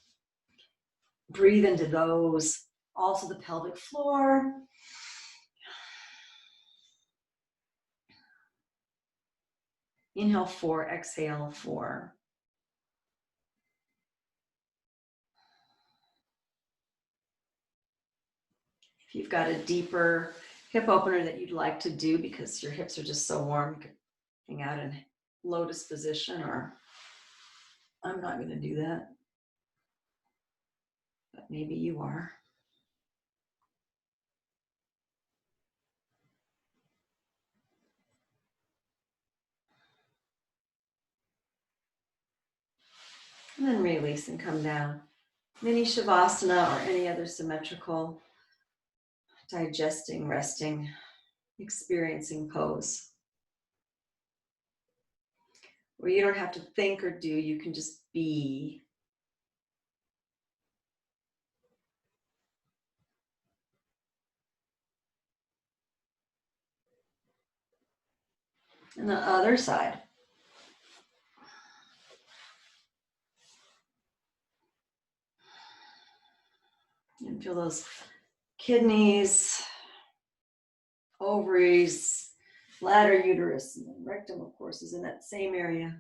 Breathe into those. Also the pelvic floor. Inhale 4, exhale 4. If you've got a deeper hip opener that you'd like to do because your hips are just so warm, you can hang out and lotus position, or I'm not going to do that, but maybe you are. And then release and come down. Mini Shavasana or any other symmetrical, digesting, resting, experiencing pose. Where you don't have to think or do, you can just be. And the other side. And feel those kidneys, ovaries, bladder, uterus, and then rectum, of course, is in that same area.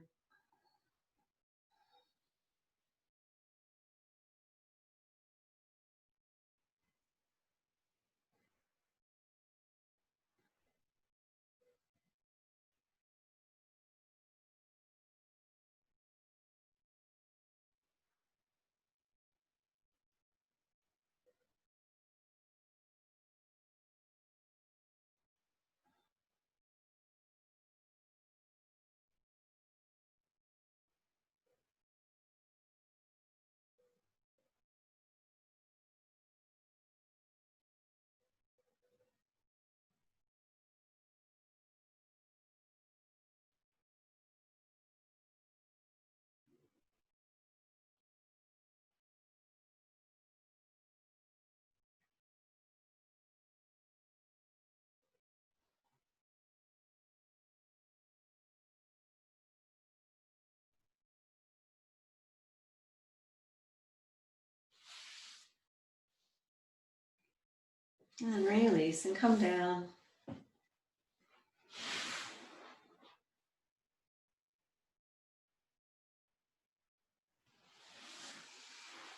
And release and come down.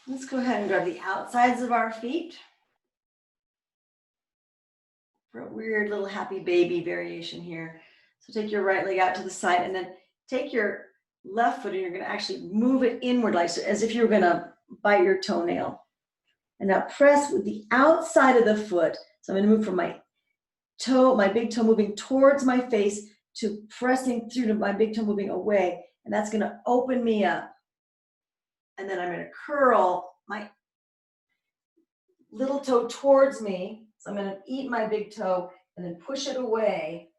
Let's go ahead and grab the outsides of our feet for a weird little happy baby variation here. So take your right leg out to the side and then take your left foot and you're going to actually move it inward, like as if you're going to bite your toenail. And now press with the outside of the foot. So I'm going to move from my toe, my big toe moving towards my face to pressing through to my big toe moving away. And that's going to open me up. And then I'm going to curl my little toe towards me. So I'm going to eat my big toe and then push it away.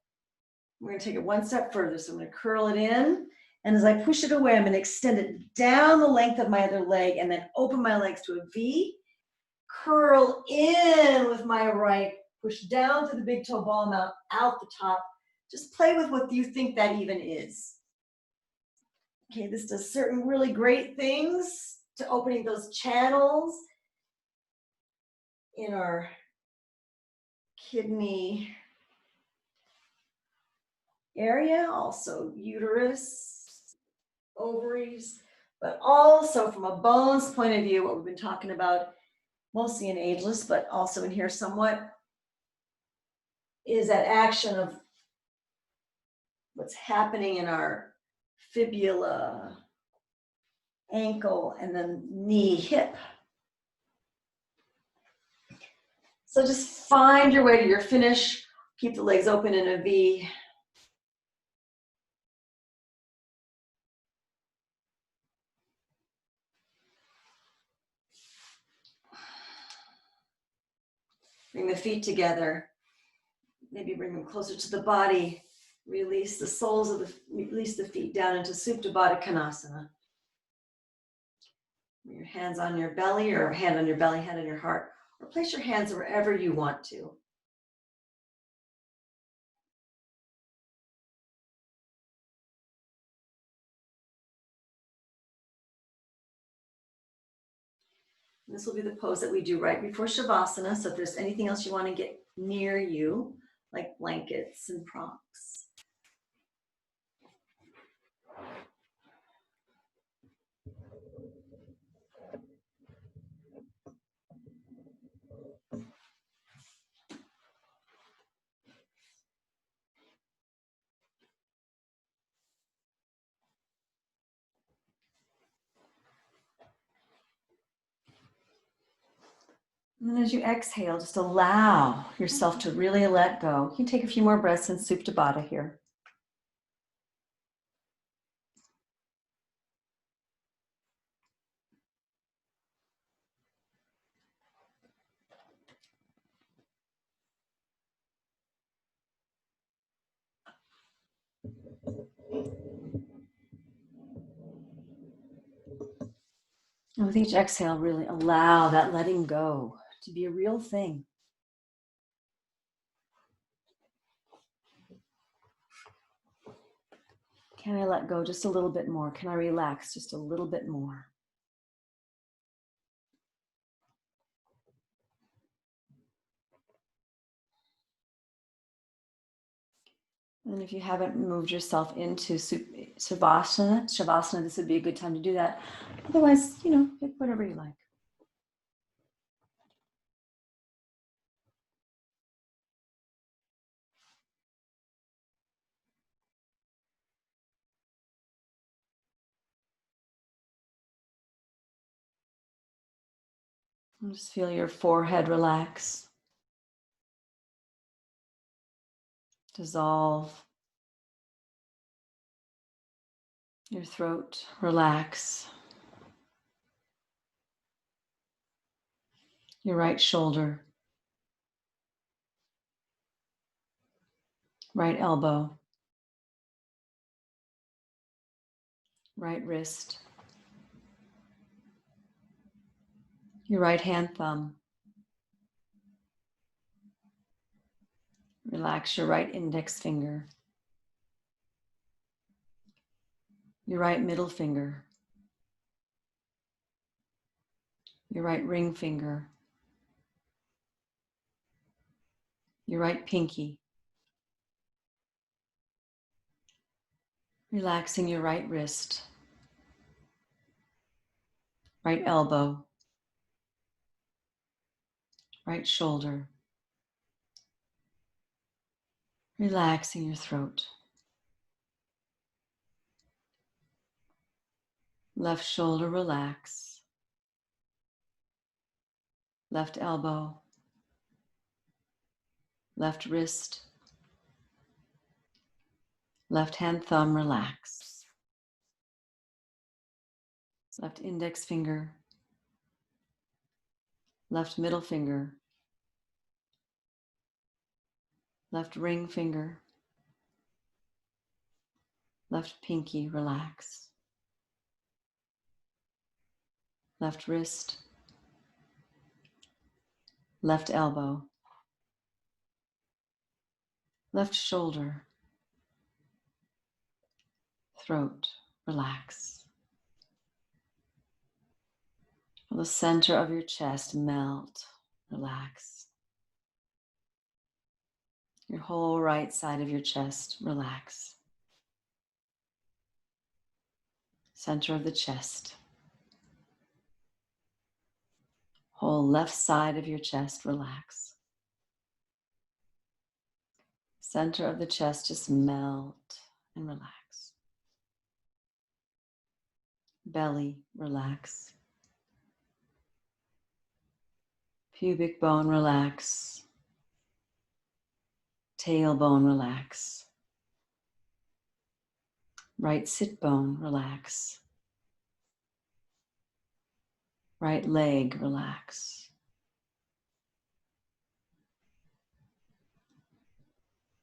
We're going to take it one step further. So I'm going to curl it in. And as I push it away, I'm going to extend it down the length of my other leg and then open my legs to a V. Curl in with my right, push down through the big toe ball mount, out the top. Just play with what you think that even is. Okay, this does certain really great things to opening those channels in our kidney area, also uterus, ovaries, but also from a bones point of view, what we've been talking about, mostly in ageless, but also in here somewhat, is that action of what's happening in our fibula, ankle, and then knee, hip. So just find your way to your finish. Keep the legs open in a V. Bring the feet together. Maybe bring them closer to the body. Release the soles of release the feet down into supta badha konasana. Your hands on your belly, or hand on your belly, hand on your heart, or place your hands wherever you want to. And this will be the pose that we do right before Shavasana. So if there's anything else you want to get near you, like blankets and props. And then as you exhale, just allow yourself to really let go. You can take a few more breaths in supta badha here. And with each exhale, really allow that letting go to be a real thing. Can I let go just a little bit more? Can I relax just a little bit more? And if you haven't moved yourself into savasana, this would be a good time to do that. Otherwise, pick whatever you like. And just feel your forehead relax, dissolve. Your throat relax. Your right shoulder, right elbow, right wrist, your right hand thumb. Relax your right index finger, your right middle finger, your right ring finger, your right pinky. Relaxing your right wrist, right elbow, right shoulder. Relaxing your throat. Left shoulder relax. Left elbow. Left wrist. Left hand thumb relax. Left index finger. Left middle finger. Left ring finger. Left pinky relax. Left wrist. Left elbow. Left shoulder. Throat relax. Feel the center of your chest melt, relax. Your whole right side of your chest relax. Center of the chest. Whole left side of your chest relax. Center of the chest just melt and relax. Belly relax. Pubic bone relax. Tailbone relax. Right sit bone relax. Right leg relax.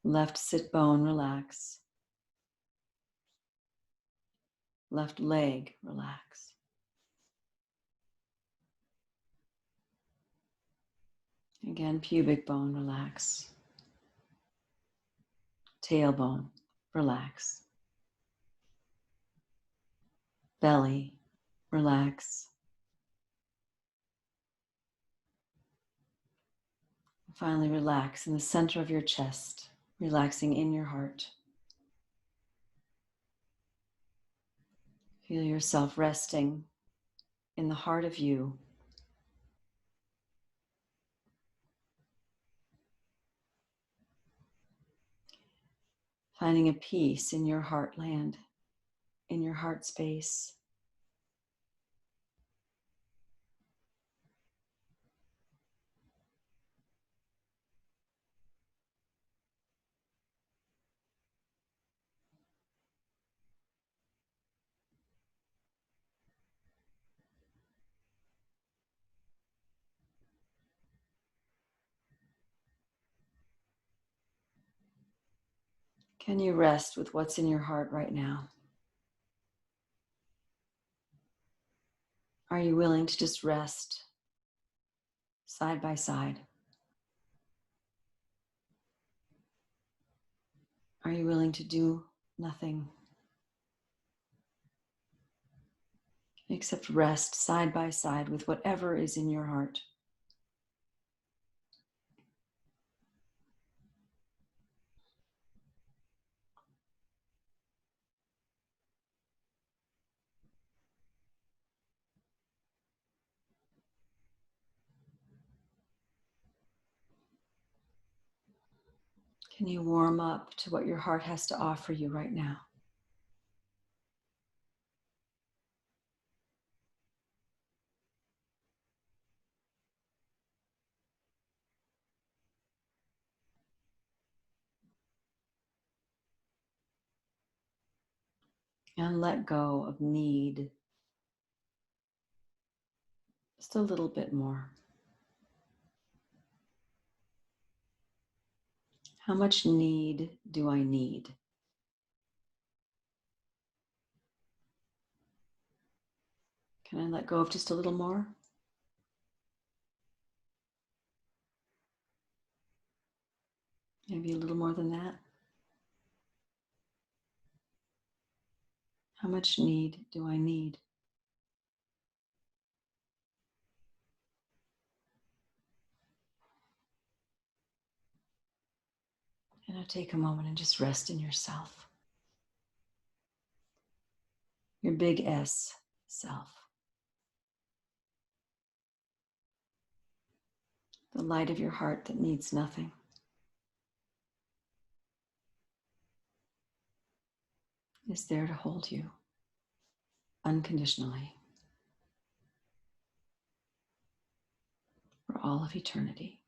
Left sit bone relax. Left leg relax. Again, pubic bone relax. Tailbone relax. Belly relax. Finally, relax in the center of your chest, relaxing in your heart. Feel yourself resting in the heart of you. Finding a peace in your heartland, in your heart space. Can you rest with what's in your heart right now? Are you willing to just rest side by side? Are you willing to do nothing except rest side by side with whatever is in your heart? Can you warm up to what your heart has to offer you right now? And let go of need. Just a little bit more. How much need do I need? Can I let go of just a little more? Maybe a little more than that? How much need do I need? And now take a moment and just rest in yourself. Your big S self. The light of your heart that needs nothing. Is there to hold you unconditionally for all of eternity.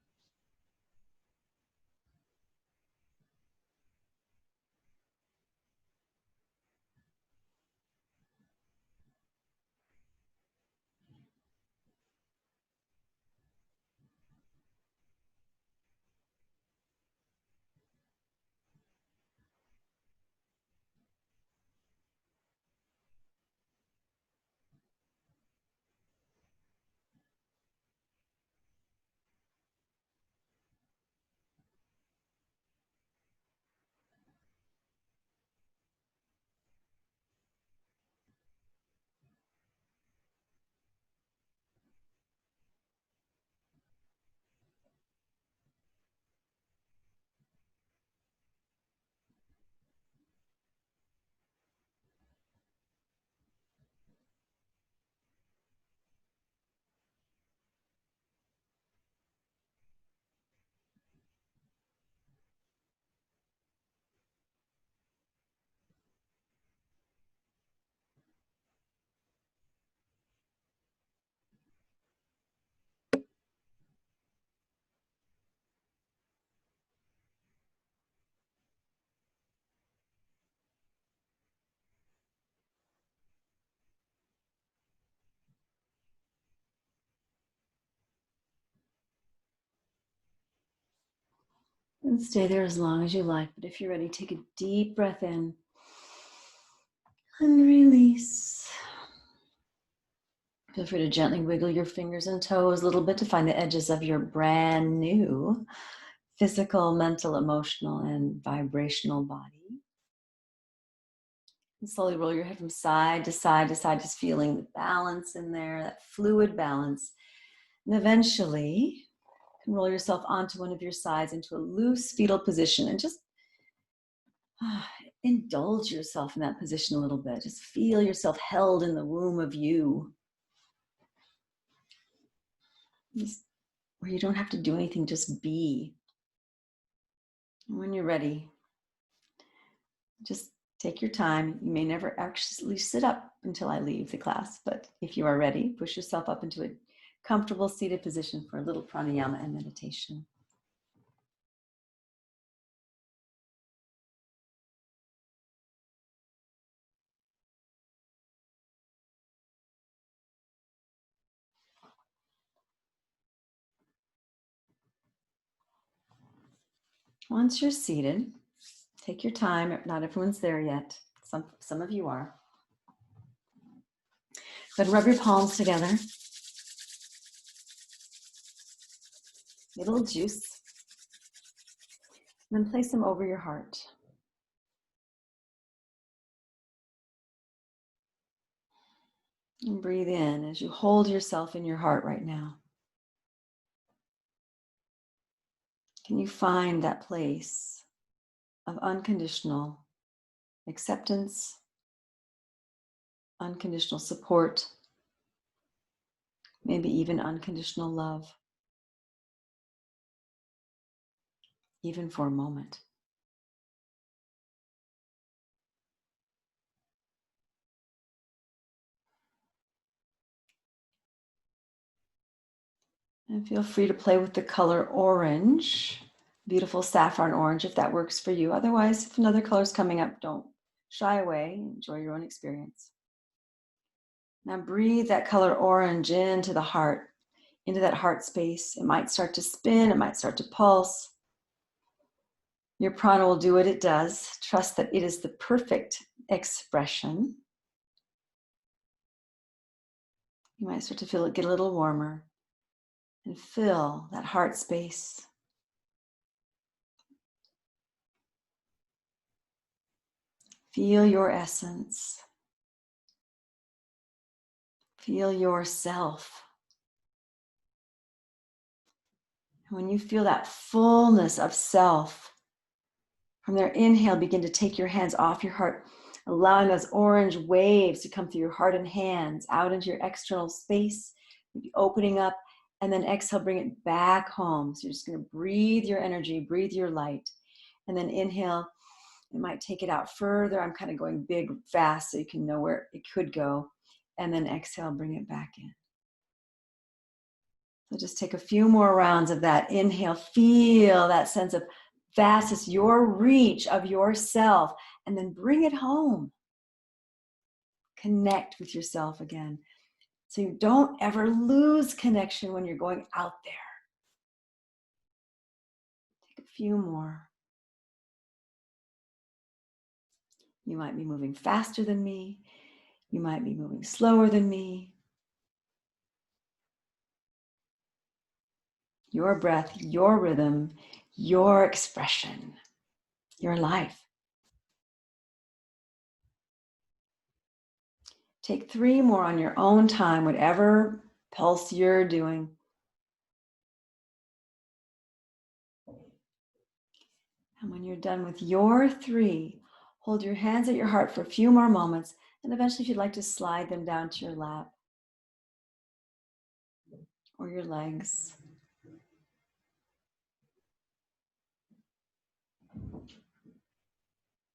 And stay there as long as you like, but if you're ready, take a deep breath in and release. Feel free to gently wiggle your fingers and toes a little bit to find the edges of your brand new physical, mental, emotional, and vibrational body. And slowly roll your head from side to side to side, just feeling the balance in there, that fluid balance. And eventually, you can roll yourself onto one of your sides into a loose fetal position and just indulge yourself in that position a little bit. Just feel yourself held in the womb of you. Just where you don't have to do anything, just be. And when you're ready, just take your time. You may never actually sit up until I leave the class, but if you are ready, push yourself up into a comfortable seated position for a little pranayama and meditation. Once you're seated, Take your time. Not everyone's there yet. Some of you are. Go ahead and rub your palms together. A little juice. And then place them over your heart. And breathe in as you hold yourself in your heart right now. Can you find that place of unconditional acceptance, unconditional support, maybe even unconditional love, even for a moment? And feel free to play with the color orange, beautiful saffron orange, if that works for you. Otherwise, if another color is coming up, don't shy away. Enjoy your own experience. Now breathe that color orange into the heart, into that heart space. It might start to spin, it might start to pulse. Your prana will do what it does. Trust that it is the perfect expression. You might start to feel it get a little warmer. And fill that heart space. Feel your essence. Feel yourself. And when you feel that fullness of self, from there, inhale, begin to take your hands off your heart, allowing those orange waves to come through your heart and hands out into your external space, maybe opening up, and then exhale, bring it back home. So you're just going to breathe your energy, breathe your light, and then inhale. You might take it out further. I'm kind of going big, fast, so you can know where it could go. And then exhale, bring it back in. So just take a few more rounds of that. Inhale, feel that sense of vastness, your reach of yourself, and then bring it home. Connect with yourself again. So you don't ever lose connection when you're going out there. Take a few more. You might be moving faster than me. You might be moving slower than me. Your breath, your rhythm, your expression, your life. Take 3 more on your own time, whatever pulse you're doing. And when you're done with your 3, hold your hands at your heart for a few more moments, and eventually if you'd like to slide them down to your lap or your legs.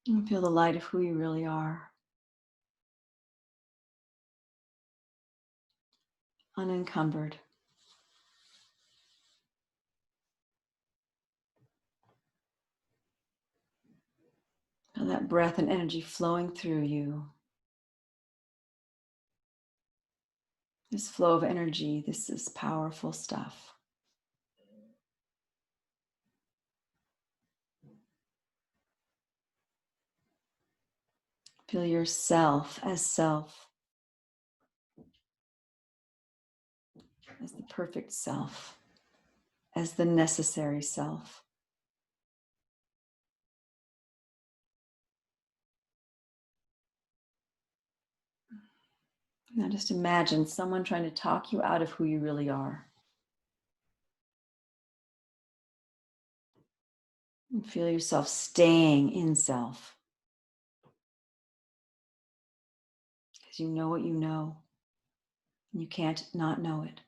And feel the light of who you really are. Unencumbered. Feel that breath and energy flowing through you. This flow of energy, this is powerful stuff. Feel yourself, as the perfect self, as the necessary self. Now just imagine someone trying to talk you out of who you really are. And feel yourself staying in self. Because you know what you know. And you can't not know it.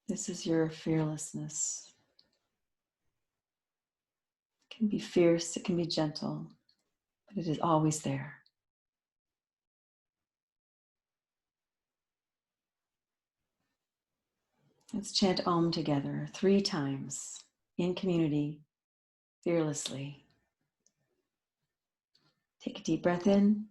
This is your fearlessness. It can be fierce, it can be gentle, but it is always there. Let's chant Om together 3 times in community, fearlessly. Take a deep breath in.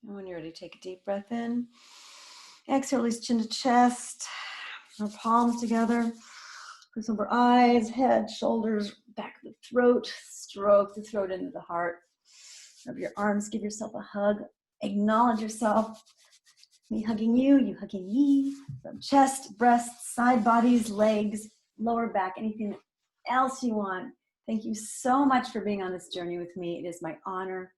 And when you're ready, take a deep breath in. Exhale, release chin to chest. Our palms together. Focus over eyes, head, shoulders, back of the throat. Stroke the throat into the heart. Rub your arms, give yourself a hug. Acknowledge yourself. Me hugging you hugging me. From chest, breast, side bodies, legs, lower back, anything else you want. Thank you so much for being on this journey with me. It is my honor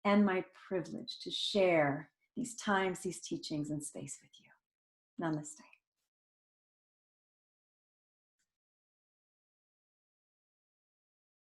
and my privilege to share these times, these teachings, and space with you. Namaste.